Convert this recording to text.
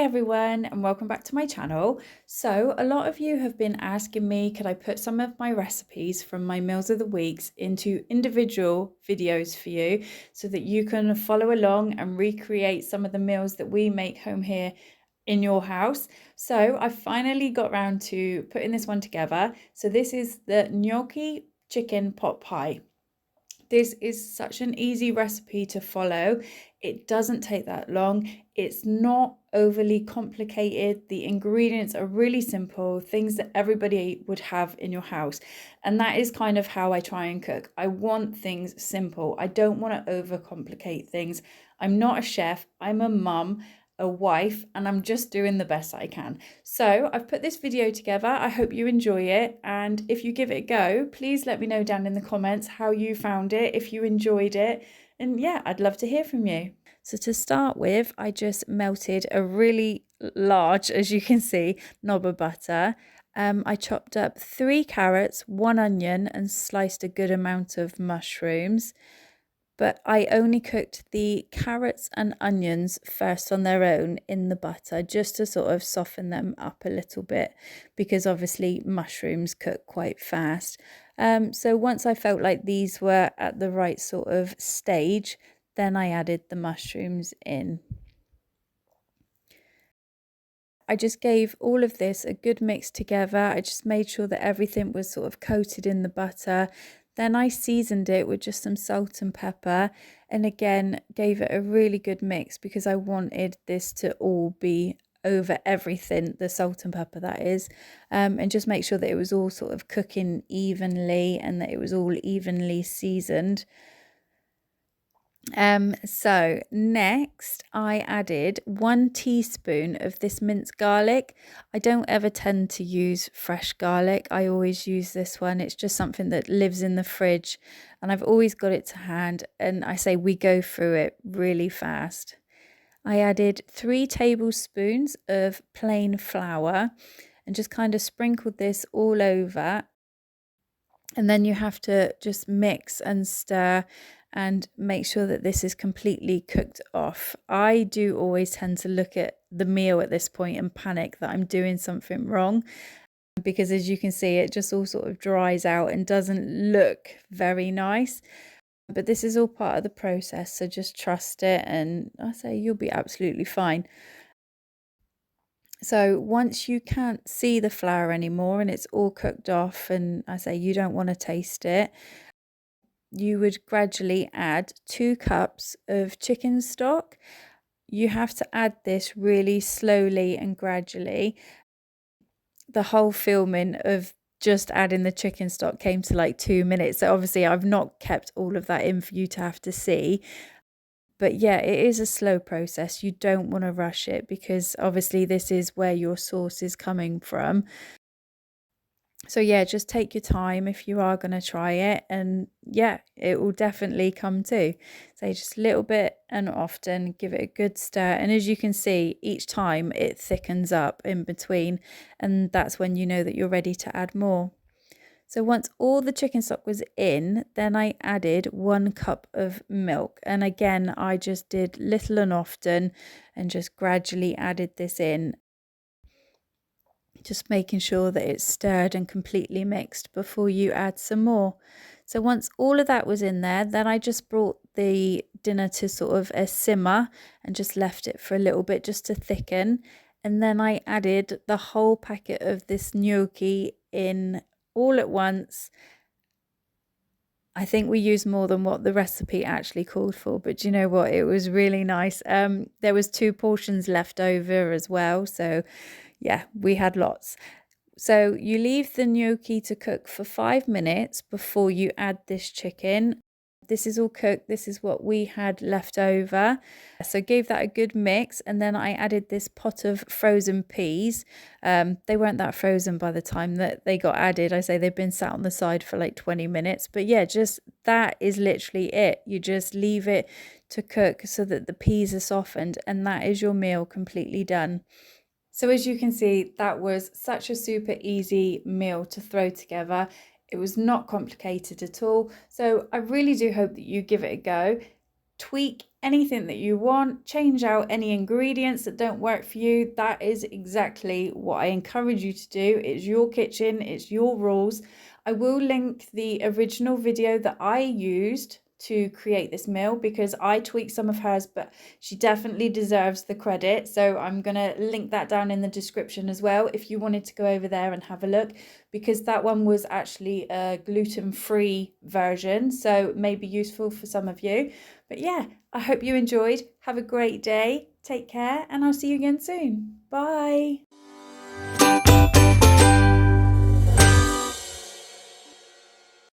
everyone, and welcome back to my channel. So a lot of you have been asking me, could I put some of my recipes from my meals of the weeks into individual videos for you so that you can follow along and recreate some of the meals that we make home here in your house. So I finally got around to putting this one together. So this is the gnocchi chicken pot pie. This is such an easy recipe to follow. It doesn't take that long. It's not overly complicated. The ingredients are really simple, things that everybody would have in your house. And that is kind of how I try and cook. I want things simple. I don't want to overcomplicate things. I'm not a chef. I'm a mum, a wife, and I'm just doing the best I can. So I've put this video together. I hope you enjoy it, and if you give it a go, please let me know down in the comments how you found it, if you enjoyed it, and yeah, I'd love to hear from you. So to start with, I just melted a really large, as you can see, knob of butter. I chopped up 3 carrots, 1 onion, and sliced a good amount of mushrooms. But I only cooked the carrots and onions first on their own in the butter, just to sort of soften them up a little bit, because obviously mushrooms cook quite fast. So once I felt like these were at the right sort of stage, then I added the mushrooms in. I just gave all of this a good mix together. I just made sure that everything was sort of coated in the butter. Then I seasoned it with just some salt and pepper, and again gave it a really good mix because I wanted this to all be over everything, the salt and pepper that is, and just make sure that it was all sort of cooking evenly and that it was all evenly seasoned. So next I added 1 teaspoon of this minced garlic. I don't ever tend to use fresh garlic. I always use this one. It's just something that lives in the fridge and I've always got it to hand, and I say we go through it really fast. I added 3 tablespoons of plain flour and just kind of sprinkled this all over. And then you have to just mix and stir and make sure that this is completely cooked off. I do always tend to look at the meal at this point and panic that I'm doing something wrong, because as you can see, it just all sort of dries out and doesn't look very nice. But this is all part of the process, so just trust it and I say you'll be absolutely fine. So once you can't see the flour anymore and it's all cooked off and I say you don't want to taste it, you would gradually add 2 cups of chicken stock. You have to add this really slowly and gradually. The whole filming of just adding the chicken stock came to like 2 minutes. So obviously I've not kept all of that in for you to have to see. But yeah, it is a slow process. You don't want to rush it because obviously this is where your sauce is coming from. So yeah, just take your time if you are going to try it, and yeah, it will definitely come to. So just a little bit and often, give it a good stir, and as you can see, each time it thickens up in between, and that's when you know that you're ready to add more. So once all the chicken stock was in, then I added 1 cup of milk. And again, I just did little and often and just gradually added this in, just making sure that it's stirred and completely mixed before you add some more. So once all of that was in there, then I just brought the dinner to sort of a simmer and just left it for a little bit just to thicken. And then I added the whole packet of this gnocchi in all at once. I think we used more than what the recipe actually called for, but you know what? It was really nice. There was 2 portions left over as well, so yeah, we had lots. So you leave the gnocchi to cook for 5 minutes before you add this chicken. This is all cooked. This is what we had left over. So gave that a good mix, and then I added this pot of frozen peas. They weren't that frozen by the time that they got added. I say they've been sat on the side for like 20 minutes. But yeah, just that is literally it. You just leave it to cook so that the peas are softened, and that is your meal completely done. So as you can see, that was such a super easy meal to throw together. It was not complicated at all. So I really do hope that you give it a go. Tweak anything that you want, change out any ingredients that don't work for you. That is exactly what I encourage you to do. It's your kitchen, it's your rules. I will link the original video that I used to create this meal because I tweaked some of hers, but she definitely deserves the credit. So I'm going to link that down in the description as well if you wanted to go over there and have a look, because that one was actually a gluten-free version, so it may be useful for some of you. But yeah, I hope you enjoyed. Have a great day. Take care, and I'll see you again soon. Bye.